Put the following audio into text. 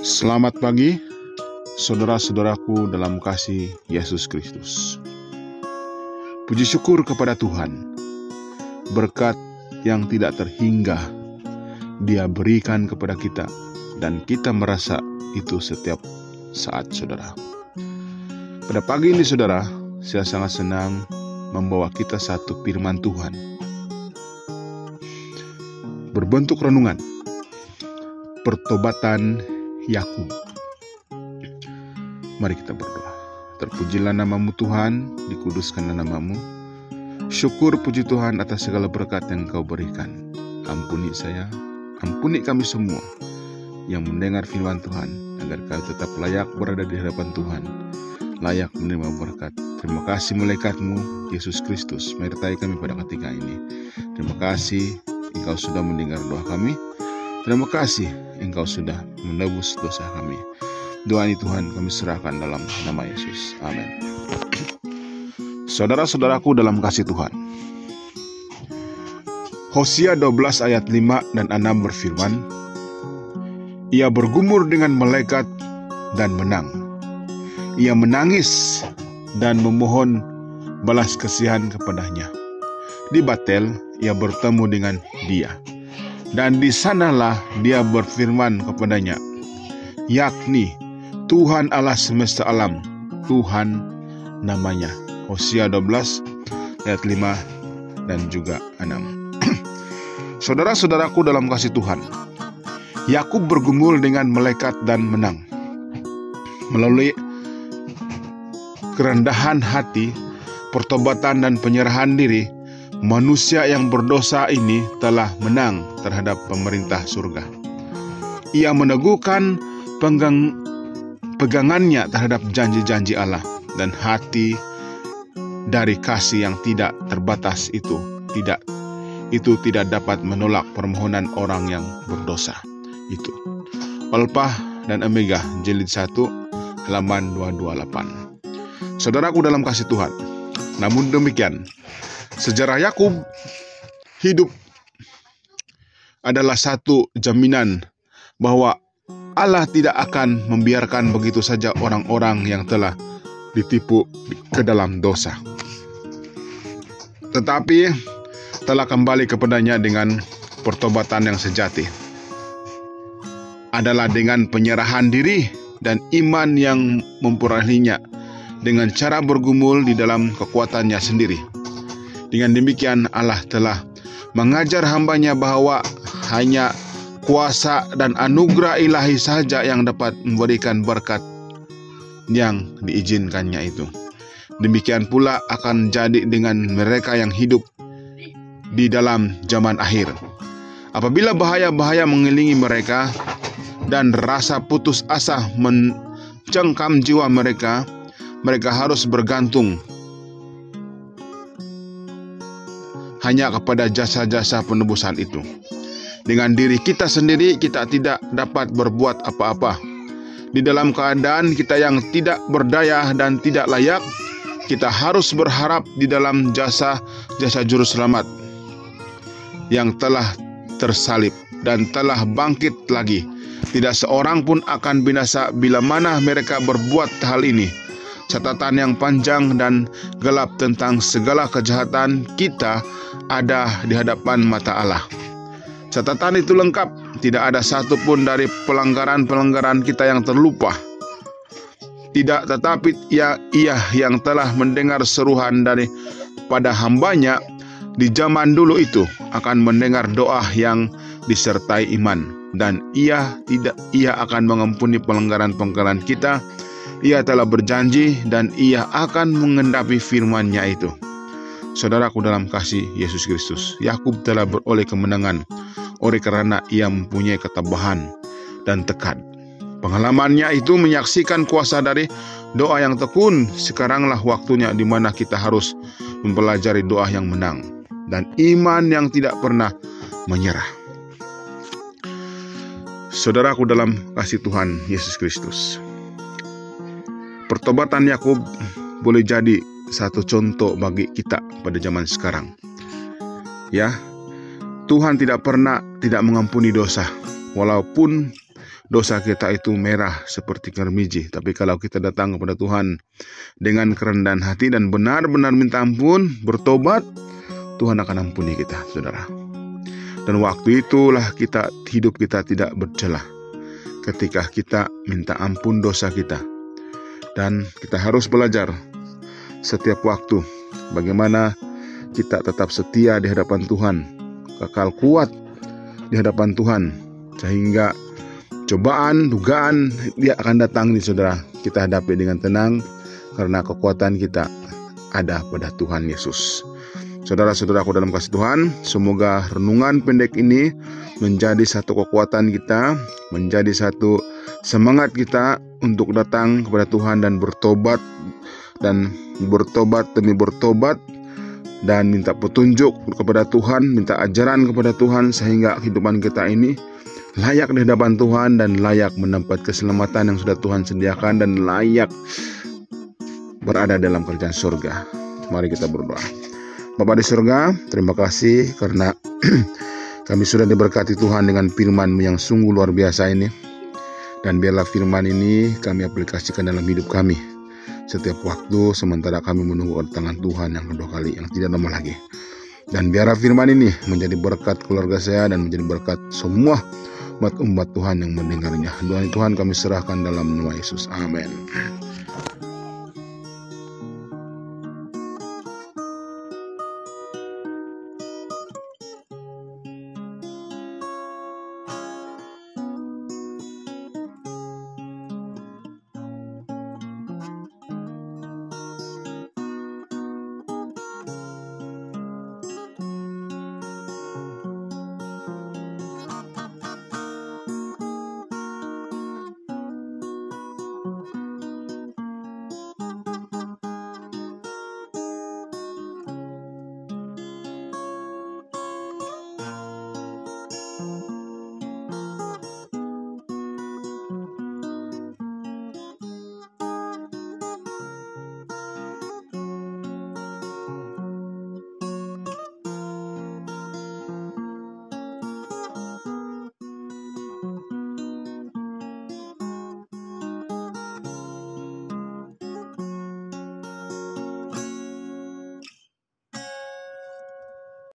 Selamat pagi, saudara-saudaraku dalam kasih Yesus Kristus. Puji syukur kepada Tuhan, berkat yang tidak terhingga Dia berikan kepada kita, dan kita merasa itu setiap saat, saudara. Pada pagi ini, saudara, saya sangat senang membawa kita satu firman Tuhan berbentuk renungan, pertobatan Yakub. Mari kita berdoa. Terpujilah namamu Tuhan, dikuduskanlah namamu. Syukur puji Tuhan atas segala berkat yang Kau berikan. Ampuni saya, ampuni kami semua yang mendengar firman Tuhan, agar kami tetap layak berada di hadapan Tuhan, layak menerima berkat. Terima kasih malaikat-Mu, Yesus Kristus, menyertai kami pada ketika ini. Terima kasih Engkau sudah mendengar doa kami. Terima kasih Engkau sudah menebus dosa kami. Doa ini Tuhan kami serahkan dalam nama Yesus. Amin. Saudara-saudaraku dalam kasih Tuhan, Hosea 12 ayat 5 dan 6 berfirman, Ia bergumul dengan malaikat dan menang. Ia menangis dan memohon balas kasihan kepadanya. Di Batel ia bertemu dengan dia, dan di sanalah dia berfirman kepadanya, yakni Tuhan Allah semesta alam, Tuhan namanya. Hosea 12 ayat 5 dan juga 6. Saudara-saudaraku dalam kasih Tuhan, Yakub bergumul dengan malaikat dan menang. Melalui kerendahan hati, pertobatan dan penyerahan diri, manusia yang berdosa ini telah menang terhadap pemerintah surga. Ia meneguhkan pegangannya terhadap janji-janji Allah, dan hati dari kasih yang tidak terbatas itu tidak dapat menolak permohonan orang yang berdosa itu. Alpha dan Omega, jilid 1, halaman 228. Saudaraku dalam kasih Tuhan, namun demikian, sejarah Yakub hidup adalah satu jaminan bahwa Allah tidak akan membiarkan begitu saja orang-orang yang telah ditipu ke dalam dosa, tetapi telah kembali kepadanya dengan pertobatan yang sejati. Adalah dengan penyerahan diri dan iman yang memperolehnya dengan cara bergumul di dalam kekuatannya sendiri. Dengan demikian Allah telah mengajar hamba-Nya bahwa hanya kuasa dan anugerah ilahi saja yang dapat memberikan berkat yang diizinkannya itu. Demikian pula akan jadi dengan mereka yang hidup di dalam zaman akhir. Apabila bahaya-bahaya mengelilingi mereka dan rasa putus asa mencengkam jiwa mereka, mereka harus bergantung hanya kepada jasa-jasa penebusan itu. Dengan diri kita sendiri kita tidak dapat berbuat apa-apa. Di dalam keadaan kita yang tidak berdaya dan tidak layak, kita harus berharap di dalam jasa-jasa juru selamat yang telah tersalib dan telah bangkit lagi. Tidak seorang pun akan binasa bila mana mereka berbuat hal ini. Catatan yang panjang dan gelap tentang segala kejahatan kita ada di hadapan mata Allah. Catatan itu lengkap, tidak ada satu pun dari pelanggaran-pelanggaran kita yang terlupa. Tidak, tetapi ia yang telah mendengar seruhan daripada hamba-Nya di zaman dulu itu akan mendengar doa yang disertai iman, dan ia akan mengampuni pelanggaran-pelanggaran kita. Ia telah berjanji dan ia akan mengendapi firman-Nya itu. Saudaraku dalam kasih Yesus Kristus, Yakub telah beroleh kemenangan oleh karena ia mempunyai ketabahan dan tekad. Pengalamannya itu menyaksikan kuasa dari doa yang tekun. Sekaranglah waktunya di mana kita harus mempelajari doa yang menang dan iman yang tidak pernah menyerah. Saudaraku dalam kasih Tuhan Yesus Kristus, pertobatan Yakub boleh jadi satu contoh bagi kita pada zaman sekarang. Ya, Tuhan tidak pernah tidak mengampuni dosa, walaupun dosa kita itu merah seperti kermiji. Tapi kalau kita datang kepada Tuhan dengan kerendahan hati dan benar-benar minta ampun, bertobat, Tuhan akan ampuni kita, saudara. Dan waktu itulah hidup kita tidak bercelah, ketika kita minta ampun dosa kita. Dan kita harus belajar setiap waktu bagaimana kita tetap setia di hadapan Tuhan, kekal kuat di hadapan Tuhan, sehingga cobaan, dugaan dia akan datang nih saudara, kita hadapi dengan tenang karena kekuatan kita ada pada Tuhan Yesus. Saudara-saudaraku dalam kasih Tuhan, semoga renungan pendek ini menjadi satu kekuatan kita, menjadi satu semangat kita untuk datang kepada Tuhan dan bertobat demi bertobat dan minta petunjuk kepada Tuhan, minta ajaran kepada Tuhan, sehingga kehidupan kita ini layak di hadapan Tuhan dan layak mendapat keselamatan yang sudah Tuhan sediakan dan layak berada dalam kerajaan surga. Mari kita berdoa. Bapa di surga, terima kasih karena kami sudah diberkati Tuhan dengan firman-Mu yang sungguh luar biasa ini. Dan biarlah firman ini kami aplikasikan dalam hidup kami setiap waktu sementara kami menunggu kedatangan Tuhan yang kedua kali, yang tidak lama lagi. Dan biarlah firman ini menjadi berkat keluarga saya dan menjadi berkat semua umat Tuhan yang mendengarnya. Doa Tuhan kami serahkan dalam nama Yesus. Amin.